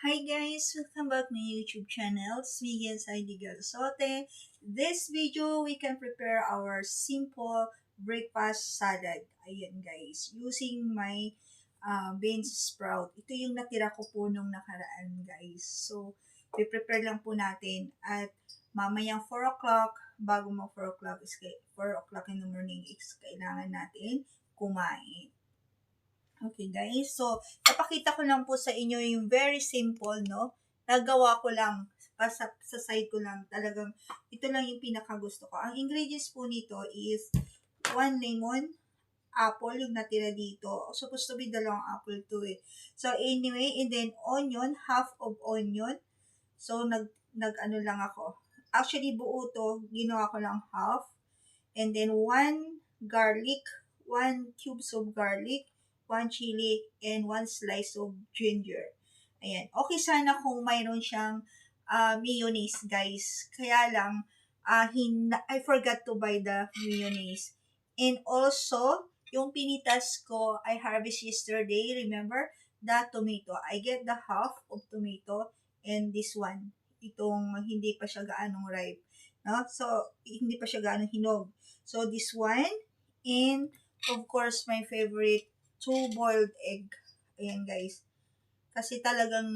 Hi guys! Welcome back to my YouTube channel. It's me again, Saidi Galsote. This video, we can prepare our simple breakfast salad. Ayan guys, using my beans sprout. Ito yung natira ko po nung nakaraan guys. So, prepare lang po natin at mamayang 4 o'clock, bago mag 4 o'clock, 4 o'clock in the morning is kailangan natin kumain. Okay guys, so napakita ko lang po sa inyo yung very simple, no? Nagawa ko lang, sa side ko lang, talagang ito lang yung pinakagusto ko. Ang ingredients po nito is 1 lemon, apple yung natira dito. Supposed to be 2 apple to eh. So anyway, and then onion, half of onion. So nag ano lang ako. Actually buo to, ginawa ko lang half. And then 1 garlic, 1 cubes of garlic, 1 chili, and 1 slice of ginger. Ayan. Okay sana kung mayroon siyang mayonnaise, guys. Kaya lang, I forgot to buy the mayonnaise. And also, yung pinitas ko, I harvest yesterday, remember? The tomato. I get the half of tomato and this one. Itong hindi pa siya gaanong ripe. No? So, hindi pa siya gaanong hinog. So, this one, and of course, my favorite, 2 boiled egg. Ayan, guys. Kasi talagang,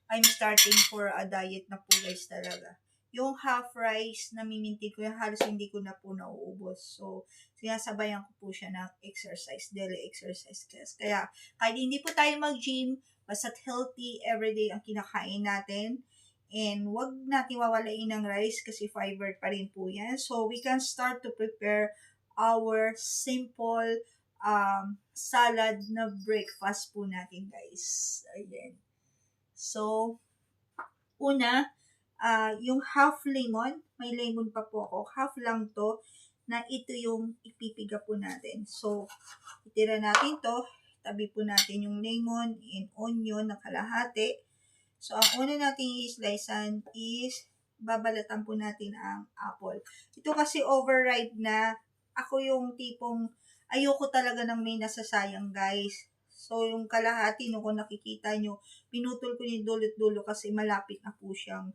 I'm starting for a diet na po, guys, talaga. Yung half rice na miminti ko, yung halos hindi ko na po nauubos. So, sinasabayan ko po siya ng exercise, daily exercise. Kaya, kahit hindi po tayo mag-gym, basta't healthy everyday ang kinakain natin. And wag natin wawalain ng rice kasi fiber pa rin po yan. So, we can start to prepare our simple salad na breakfast po natin, guys. Ayan. So, una, yung half lemon, may lemon pa po ako, half lang to, na ito yung ipipiga po natin. So, itira natin to, tabi po natin yung lemon and onion na kalahati. So, ang una natin i-slicean is, babalatan po natin ang apple. Ito kasi override na, ako yung tipong, ayoko talaga ng may nasasayang, guys. So, yung kalahati, no, kung nakikita nyo, pinutol ko yung dulot-dulo kasi malapit na po siyang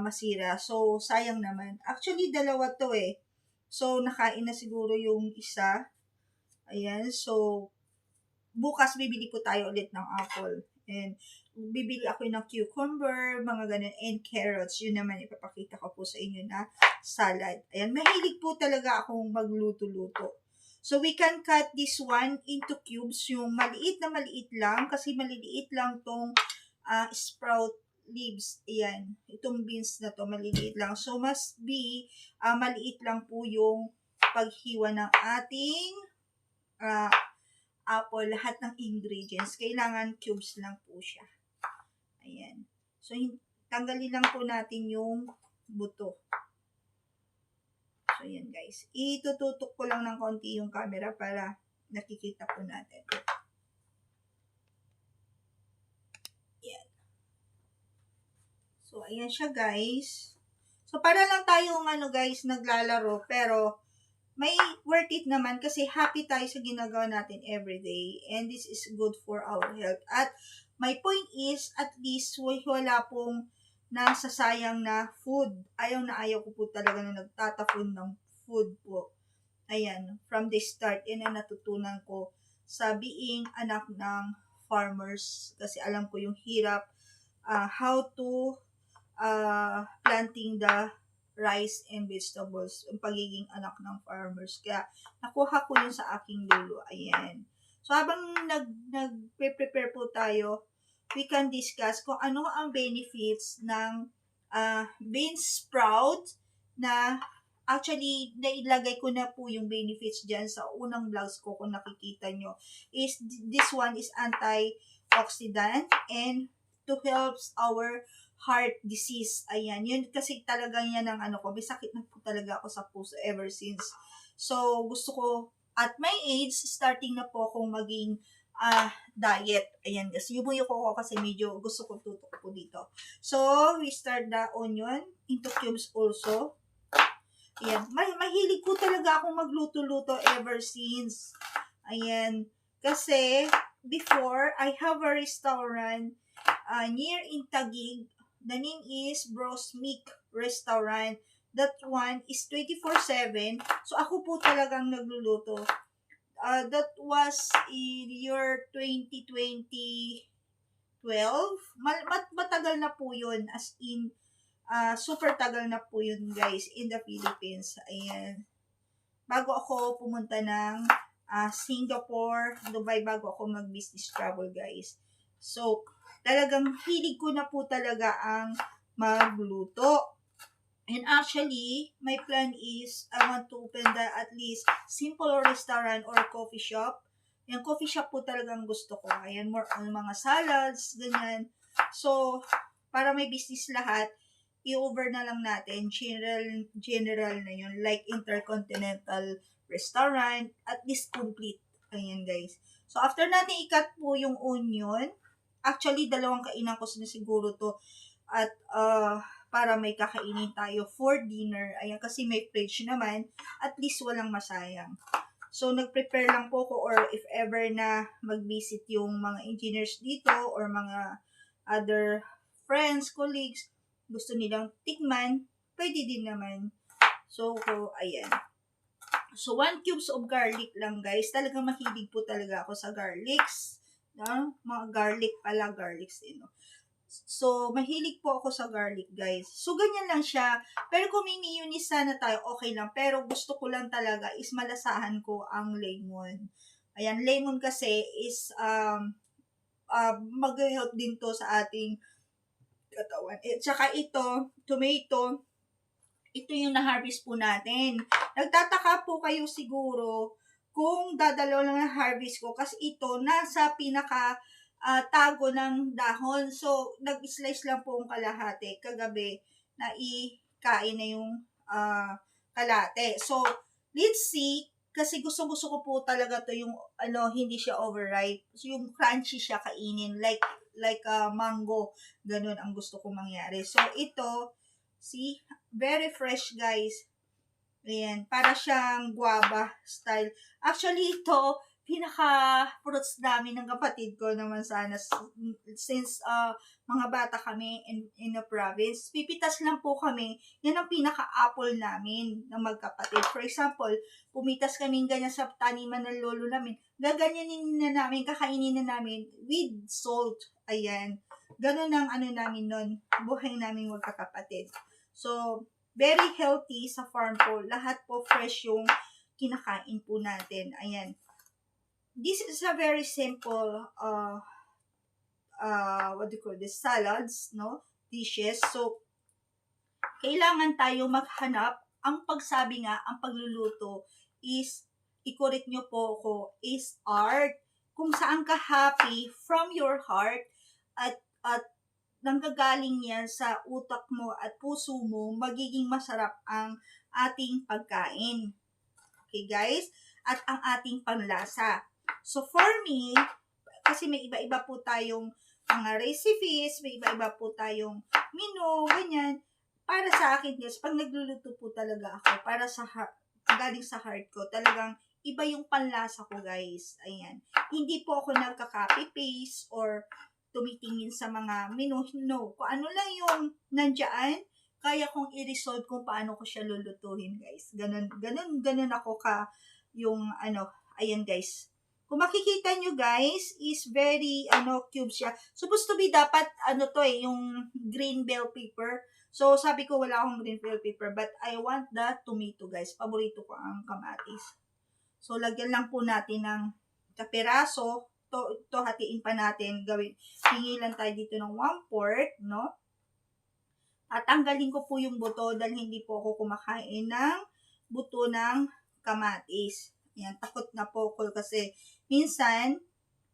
masira. So, sayang naman. Actually, dalawa to eh. So, nakain na siguro yung isa. Ayan, so, bukas bibili po tayo ulit ng apple. And bibili ako ng cucumber, mga ganun, and carrots. Yun naman, ipapakita ko po sa inyo na salad. Ayan, mahilig po talaga akong magluto-luto. So, we can cut this one into cubes. Yung maliit na maliit lang, kasi maliliit lang tong sprout leaves. Ayan, itong beans na to, maliliit lang. So, must be, maliit lang po yung paghiwa ng ating apple, lahat ng ingredients, kailangan cubes lang po siya. Ayan. So, tanggalin lang po natin yung buto. So, ayan guys. Itututok ko lang ng konti yung camera para nakikita po natin. Ayan. So, ayan siya guys. So, para lang tayong guys, naglalaro, pero may worth it naman kasi happy tayo sa ginagawa natin everyday and this is good for our health. At my point is, at least wala pong nasasayang na food. Ayaw na ayaw ko po talaga na nagtatapon ng food po. Ayan, from the start, yan ang natutunan ko sa being anak ng farmers. Kasi alam ko yung hirap, how to planting the rice and vegetables, ang pagiging anak ng farmers. Kaya, nakuha ko yun sa aking lolo. Ayan. So, habang nag-prepare po tayo, we can discuss kung ano ang benefits ng bean sprout na actually, nailagay ko na po yung benefits dyan sa unang vlogs ko kung nakikita nyo. This one is antioxidant and to helps our heart disease. Ayan. Yun kasi talagang yan ang ko. May sakit na po talaga ako sa puso ever since. So, gusto ko, at my age, starting na po akong maging diet. Ayan. Kasi yung ko kasi medyo gusto ko tutok po dito. So, we start the onion into cubes also. Ayan. Mahilig po talaga akong magluto-luto ever since. Ayan. Kasi, before, I have a restaurant near in Taguig. The name is Bros Meek Restaurant. That one is 24/7. So, ako po talagang nagluluto. That was in year 2012. Matagal na po yun. As in, super tagal na po yun, guys, in the Philippines. Ayan. Bago ako pumunta ng Singapore, Dubai, bago ako mag-business travel, guys. So, talagang hilig ko na po talaga ang magluto. And actually, my plan is I want to open at least simple restaurant or coffee shop. Yung coffee shop po talagang gusto ko. Ayan, more on mga salads, ganyan. So, para may business lahat, i-over na lang natin. General na yun. Like intercontinental restaurant, at least complete. Ayan, guys. So, after natin i-cut po yung onion, actually, 2 kainan ko na siguro to. At, para may kakainin tayo for dinner. Ayan, kasi may fridge naman, at least walang masayang. So, nag-prepare lang po ko, or if ever na mag-visit yung mga engineers dito or mga other friends, colleagues, gusto nilang tikman, pwede din naman. So, ayan. So, 1 cubes of garlic lang, guys. Talagang mahilig po talaga ako sa garlics. Mga garlics din. So, mahilig po ako sa garlic, guys. So, ganyan lang siya. Pero kung may mayonnaise sana tayo, okay lang. Pero gusto ko lang talaga is malasahan ko ang lemon. Ayan, lemon kasi is mag-help din to sa ating katawan. Tsaka ito, tomato, ito yung na-harvest po natin. Nagtataka po kayo siguro kung dadalaw lang na harvest ko kasi ito nasa pinaka tago ng dahon. So, nag-slice lang po ang kalahati kagabi na ikain na yung kalate. So, let's see, kasi gusto ko po talaga to yung hindi siya overripe. So, yung crunchy siya kainin like mango. Ganun ang gusto kong mangyari. So, ito, see, very fresh, guys. Ayan, para siyang guava style. Actually, ito, pinaka-fruits namin ng kapatid ko naman sana. Since mga bata kami in the province, pipitas lang po kami. Yan ang pinaka-apple namin ng magkapatid. For example, pumitas kami ganyan sa taniman ng lolo namin. Gaganyanin na namin, kakainin na namin with salt. Ayan. Ganun ang namin nun. Buhay namin magkakapatid. So, very healthy sa farm po. Lahat po fresh yung kinakain po natin. Ayan. This is a very simple, what do you call this? Salads, no? Dishes. So, kailangan tayo maghanap. Ang pagsabi nga, ang pagluluto is, i-correct nyo po ako, is art. Kung saan ka happy from your heart at nanggagaling yan sa utak mo at puso mo, magiging masarap ang ating pagkain. Okay, guys? At ang ating panlasa. So, for me, kasi may iba-iba po tayong mga recipes, may iba-iba po tayong menu, ganyan. Para sa akin, guys, pag nagluluto po talaga ako, para sa galing sa heart ko, talagang iba yung panlasa ko, guys. Ayan. Hindi po ako nagka-copy-paste or tumitingin sa mga menu. No. Kung ano lang yung nandiyan, kaya kong i-resolve kung paano ko siya lulutuhin, guys. Ganun ako yung ayan, guys. Kung makikita nyo, guys, is very, cube siya. Supposed to be dapat, yung green bell pepper. So, sabi ko, wala akong green bell pepper, but I want the tomato, guys. Paborito ko ang kamatis. So, lagyan lang po natin ng kapiraso. Ito hatiin pa natin. Hingilan tayo dito ng 1/4, no? At tanggalin ko po yung buto dahil hindi po ako kumakain ng buto ng kamatis. Yan, takot na po ako kasi minsan,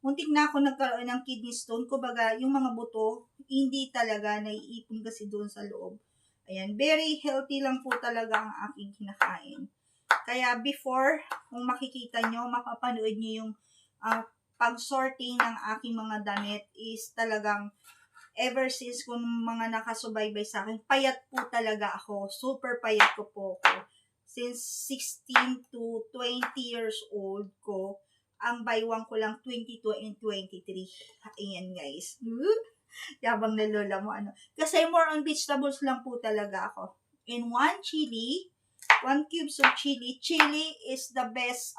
muntik na ako nagkaroon ng kidney stone. Kumbaga, yung mga buto, hindi talaga naiipon kasi doon sa loob. Ayan, very healthy lang po talaga ang aking kinakain. Kaya before, kung makikita nyo, mapapanood nyo yung pag-sorting ng aking mga damit is talagang ever since kung mga nakasubaybay sa akin, payat po talaga ako. Super payat ko po ako. Since 16 to 20 years old ko, ang buy one ko lang 22 and 23. Ayan guys. Yabang na lola mo ano. Kasi more on vegetables lang po talaga ako. In 1 chili, 1 cubes of chili. Chili is the best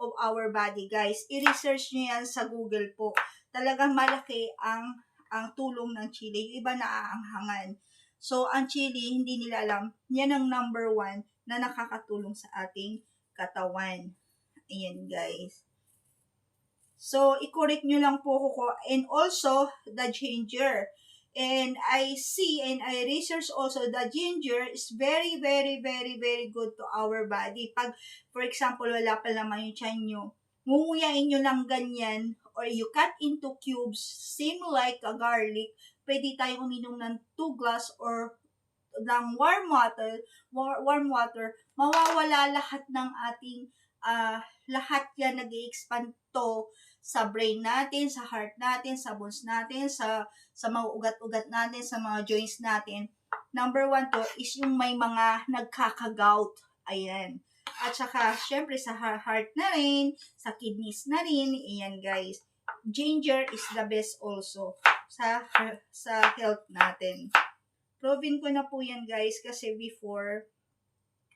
of our body guys. I-research nyo yan sa Google po. Talagang malaki ang tulong ng chili. Yung iba naaanghangan. So, ang chili, hindi nila alam, yan ang number 1 na nakakatulong sa ating katawan. Ayan, guys. So, i-correct nyo lang po ko. And also, the ginger. And I see and I research also the ginger is very, very, very, very good to our body. Pag, for example, wala pa naman yung tiyan nyo, ngunguyain nyo lang ganyan, or you cut into cubes, same like a garlic, pwede tayong uminom ng 2 glass or ng warm water, mawawala lahat ng ating, lahat yan nag-i-expand to sa brain natin, sa heart natin, sa bones natin, sa mga ugat-ugat natin, sa mga joints natin. Number 1 to is yung may mga nagkaka-gout. Ayan. At saka, syempre, sa heart na rin, sa kidneys na rin. Ayan, guys. Ginger is the best also sa health natin. Proven ko na po yan, guys, kasi before,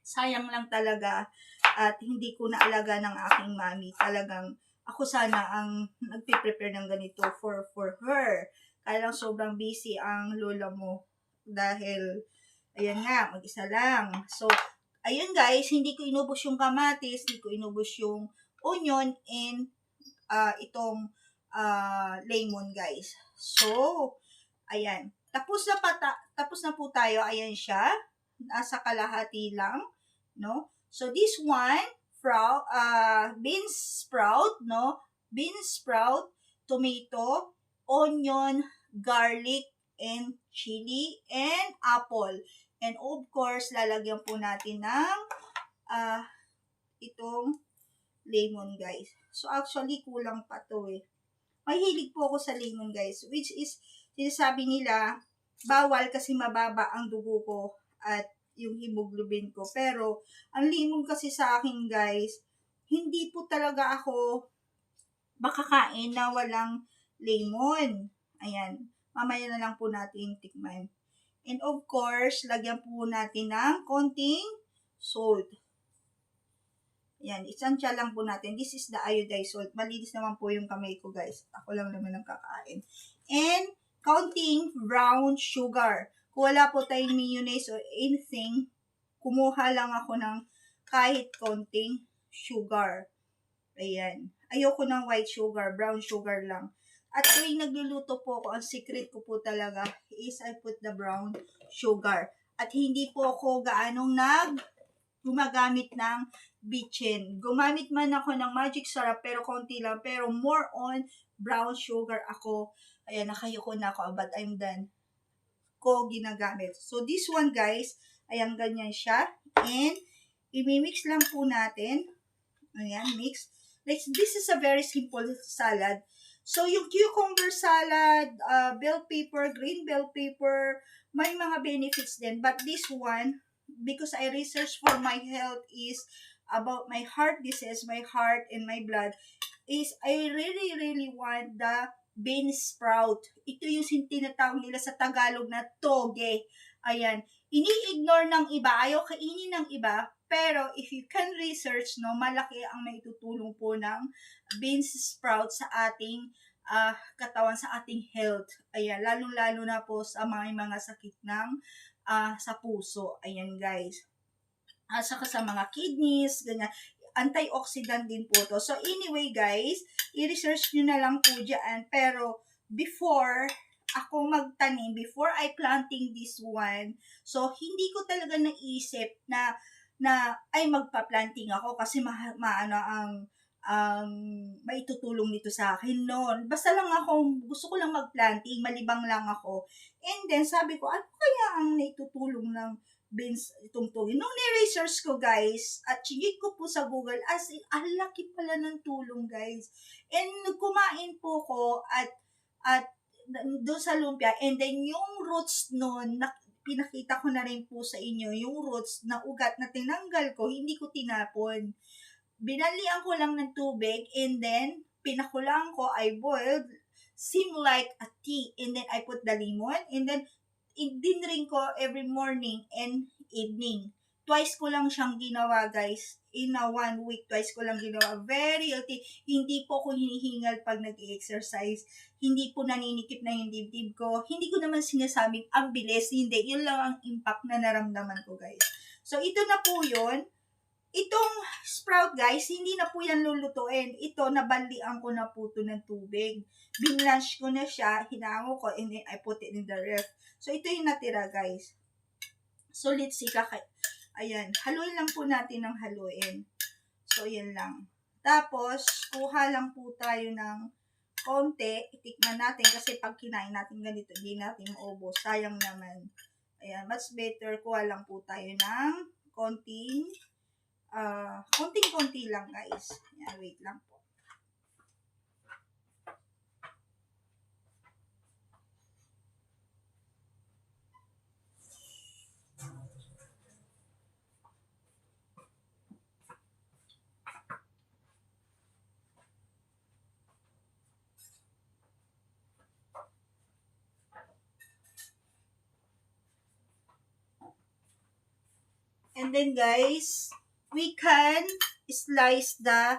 sayang lang talaga at hindi ko naalaga ng aking mami. Talagang ako sana ang nagpe-prepare ng ganito for her. Kaya lang sobrang busy ang lola mo dahil, ayan nga, mag-isa lang. So, ayun guys, hindi ko inubos yung kamatis, hindi ko inubos yung onion and itong lemon guys. So, ayan. Tapos na po tayo. Ayan siya. Nasa kalahati lang, no? So this one, bean sprout, no? Bean sprout, tomato, onion, garlic, and chili, and apple. And of course, lalagyan po natin ng itong lemon, guys. So actually, kulang pa to eh. Mahilig po ako sa lemon, guys. Which is, sinasabi nila, bawal kasi mababa ang dugo ko at yung hemoglobin ko. Pero, ang lemon kasi sa akin, guys, hindi po talaga ako makakain na walang lemon. Ayan. Mamaya na lang po natin tikman. And of course, lagyan po natin ng konting salt. Ayan, isansya lang po natin. This is the iodized salt. Malinis naman po yung kamay ko, guys. Ako lang naman ang kakain. And, counting brown sugar. Kung wala po tayong mayonnaise or anything, kumuha lang ako ng kahit konting sugar. Ayan. Ayoko ng white sugar, brown sugar lang. At tuwing nagluluto po ako, ang secret ko po talaga is I put the brown sugar. At hindi po ako gaanong gumagamit ng bitchin. Gumamit man ako ng magic syrup, pero konti lang. Pero more on brown sugar ako. Ayan, nakayuko na ako, but I'm done. Ko ginagamit. So, this one, guys, ayan, ganyan siya. And, imimix lang po natin. Ayan, mix. Like, this is a very simple salad. So, yung cucumber salad, bell pepper, green bell pepper, may mga benefits din. But this one, because I researched for my health is about my heart disease, my heart and my blood, is I really, really want the bean sprout. Ito yung tinatawag nila sa Tagalog na toge. Ayan. Ini-ignore ng iba, ayaw kainin ng iba, pero if you can research, no, malaki ang maitutulong po ng beans sprout sa ating katawan, sa ating health. Ayan, lalong-lalo na po sa mga sakit ng sa puso. Ayan, guys. Saka sa mga kidneys, ganyan. Antioxidant din po to. So, anyway, guys, i-research nyo na lang po dyan. Pero, before ako magtanim, before I planting this one, so, hindi ko talaga naisip na ay magpa-planting ako kasi maano ang maitutulong nito sa akin noon. Basta lang ako, gusto ko lang mag-planting, malibang lang ako. And then, sabi ko, ano kaya ang naitutulong ng beans itong tugin? Nung ni-research ko, guys, at chigit ko po sa Google, as in, ang laki pala ng tulong, guys. And kumain po ko at doon sa lumpia, and then yung roots noon, pinakita ko na rin po sa inyo, yung roots na ugat na tinanggal ko, hindi ko tinapon. binalian ko lang ng tubig, and then, pinakulaan ko, I boiled, seem like a tea, and then I put the lemon, and then, dinrink ko every morning and evening. Twice ko lang siyang ginawa, guys. In a 1 week, twice ko lang ginawa. Very healthy. Hindi po ako hinihingal pag nag-exercise. Hindi po naninikip na yung dibdib ko. Hindi ko naman sinasabing ang bilis. Hindi. Yun lang ang impact na naramdaman ko, guys. So, ito na po yun. Itong sprout, guys, hindi na po yan lulutuin. Ito, nabalian ko na po ito ng tubig. Binlash ko na siya, hinango ko, and then I put it in the ref. So, ito yung natira, guys. So, let's see, ayan, haluin lang po natin ng haluin. So, yan lang. Tapos, kuha lang po tayo ng konti. Itikman natin kasi pag kinain natin ganito, hindi natin maubos. Sayang naman. Ayan, much better. Kuha lang po tayo ng konting-konti lang, guys. Ayan, wait lang po. And then, guys, we can slice the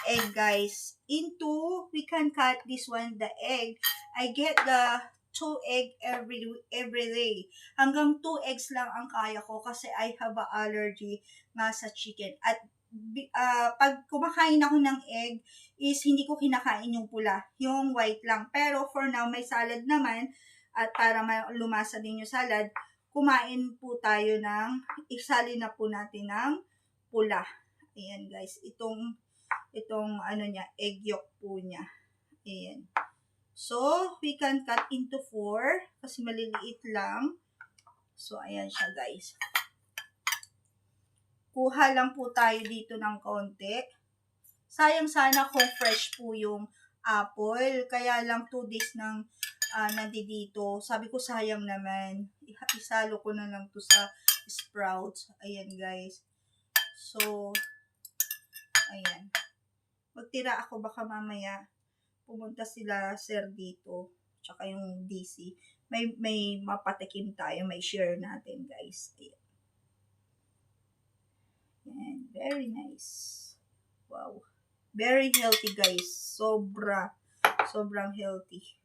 egg, guys. We can cut this one, the egg. I get the 2 egg every day. Hanggang 2 eggs lang ang kaya ko kasi I have a allergy nga sa chicken. At pag kumakain ako ng egg, is hindi ko kinakain yung pula, yung white lang. Pero for now, may salad naman. At para lumasa din yung salad, kumain po tayo isali na po natin ng pula. Ayan, guys, itong egg yolk po niya. Ayan. So, we can cut into 4 kasi maliliit lang. So, ayan siya, guys. Kuha lang po tayo dito ng konti. Sayang sana kung fresh po yung apple. Kaya lang 2 days nang nandito. Sabi ko sayang naman. Isalo ko na lang to sa sprouts. Ayan, guys. So, ayan. Magtira ako, baka mamaya pumunta sila sir dito. Tsaka yung DC. May mapatikim tayo. May share natin, guys. Ayan. Ayan. Very nice. Wow. Very healthy, guys. Sobrang healthy.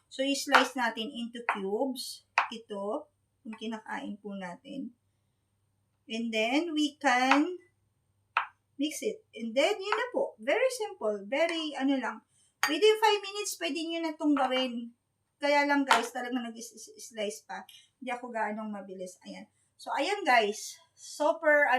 So, i-slice natin into cubes. Ito, yung kinakain po natin. And then, we can mix it. And then, yun na po. Very simple. Very, lang. Within 5 minutes, pwede nyo na itong gawin. Kaya lang, guys, talagang nag-slice pa. Hindi ako gaanong mabilis. Ayan. So, ayan, guys. Super,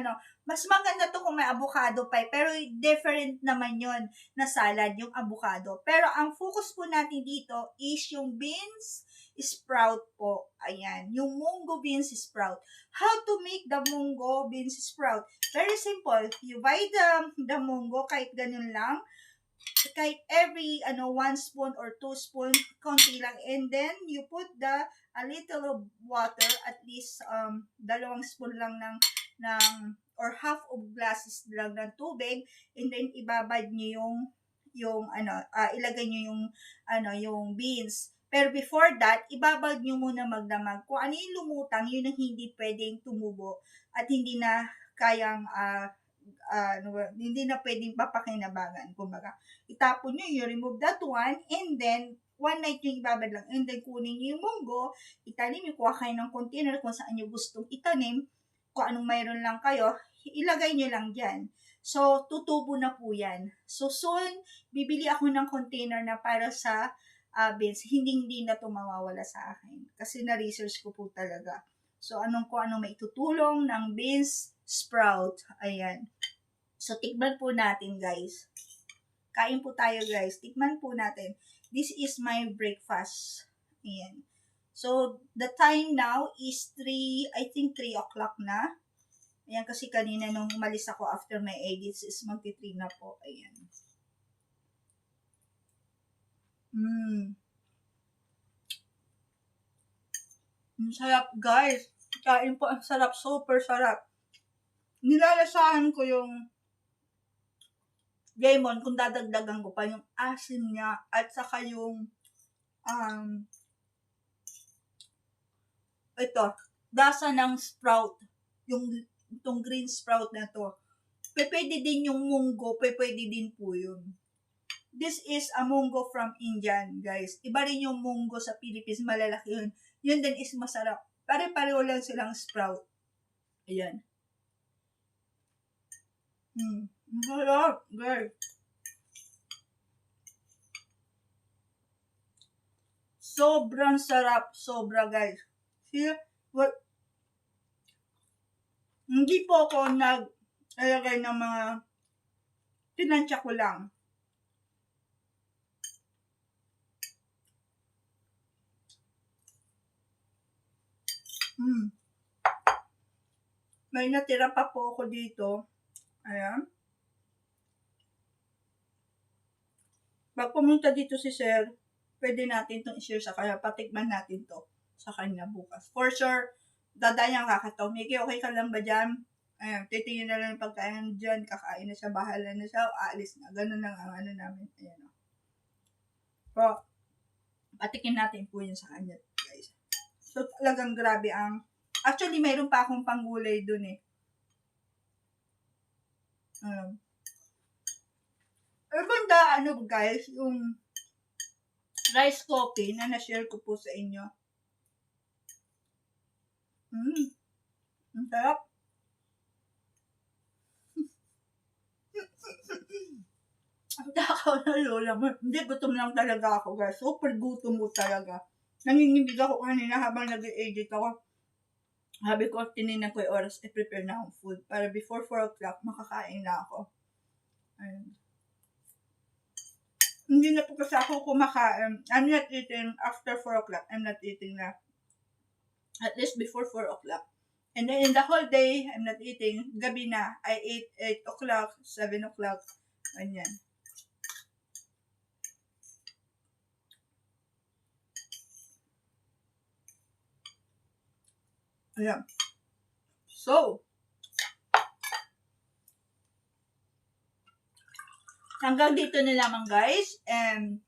mas maganda to kung may avocado pa. Pero, different naman yon na salad, yung avocado. Pero, ang focus po natin dito is yung beans sprout po. Ayan. Yung mungo beans sprout. How to make the mungo beans sprout? Very simple. You buy the mungo, kahit ganun lang. Kahit every 1 spoon or 2 spoon, konti lang. And then, you put a little of water, at least 2 spoon lang or half of glasses lang ng tubig, and then ibabad niyo ilagay niyo yung beans. Pero before that, ibabad niyo muna magdamag. Kung ano yung lumutang, yun ang hindi pwedeng tumubo at hindi na kayang hindi na pwedeng papakinabangan. Kumbaga, itapon nyo, you remove that one, and then, one night yung ibabad lang. And then, kunin nyo yung munggo, itanim nyo, kuha kayo ng container kung saan nyo gustong itanim, kung anong mayroon lang kayo, ilagay nyo lang dyan. So, tutubo na po yan. So, soon, bibili ako ng container na para sa beans. Hindi na ito mawawala sa akin. Kasi na-research ko po talaga. So, kung anong maitutulong ng beans sprout. Ayan. So, tikman po natin, guys. Kain po tayo, guys. Tikman po natin. This is my breakfast. Ayan. So, the time now is 3 o'clock na. Ayan, kasi kanina nung umalis ako after my edits is magti-3 na po. Ayan. Ang sarap, guys. Kain po, ang sarap. Super sarap. Nilalasahan ko yung lemon, kung dadagdagan ko pa yung asim niya at saka yung ito, lasa ng sprout, yung itong green sprout na to. Pwede din yung munggo, pwede din po yun. This is a munggo from Indian, guys. Iba rin yung munggo sa Philippines, malalaki yun. Yun din is masarap. Pare-pareho lang silang sprout. Ayan. Masarap, guys. Sobrang sarap. Sobra, guys. See? What? Hindi po ako nag-alagay ng mga tinansya ko lang. May natira pa po ako dito. Ayan. Pag pumunta dito si Sir, pwede natin itong i-share sa kanya. Patikman natin to sa kanya bukas. For sure, dadayang kakataw. Miki, okay ka lang ba dyan? Ayan, titingin na lang yung pagkain dyan. Kakain na siya, bahala na siya, aalis na. Ganun lang ang ano namin. Ayan. So, patikin natin po yun sa kanya, guys. So, talagang grabe ang... Actually, mayroon pa akong panggulay dun eh. Banda, guys, yung rice coffee na na-share ko po sa inyo. Ang sarap. Ang takaw na lola mo. Hindi, gutom lang talaga ako, guys. Super gutom mo talaga. Nanginginig ako kanina habang nag-edit ako. Sabi ko, tininan ko yung oras, i-prepare na akong food para before 4 o'clock, makakain na ako. Ayun. Hindi na po kasi ako kumakain. I'm not eating after 4 o'clock. I'm not eating na. At least before 4 o'clock. And then in the whole day, I'm not eating. Gabi na, I ate 8 o'clock, 7 o'clock. Ganyan. Ayan. So, hanggang dito na lamang, guys. And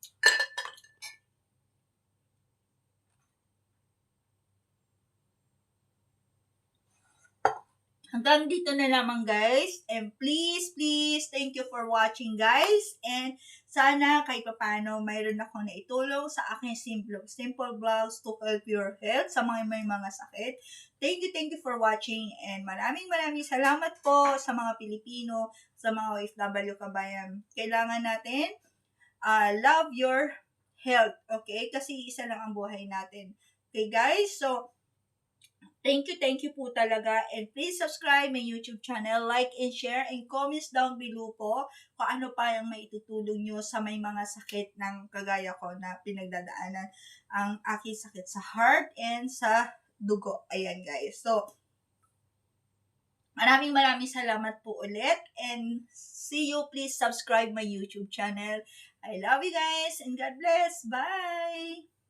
hanggang dito na lamang, guys. And please, thank you for watching, guys. And sana kahit paano mayroon ako na itulong sa aking simple vlogs to help your health sa may mga sakit. Thank you for watching. And maraming salamat po sa mga Pilipino, sa mga OFW kabayan. Kailangan natin love your health, okay? Kasi isa lang ang buhay natin. Okay, guys? So, thank you po talaga. And please subscribe my YouTube channel, like and share, and comments down below po kung ano pa yung maitutulong nyo sa may mga sakit ng kagaya ko na pinagdadaanan. Ang aking sakit sa heart and sa dugo. Ayan, guys. So, maraming salamat po ulit. And see you. Please subscribe my YouTube channel. I love you guys and God bless. Bye!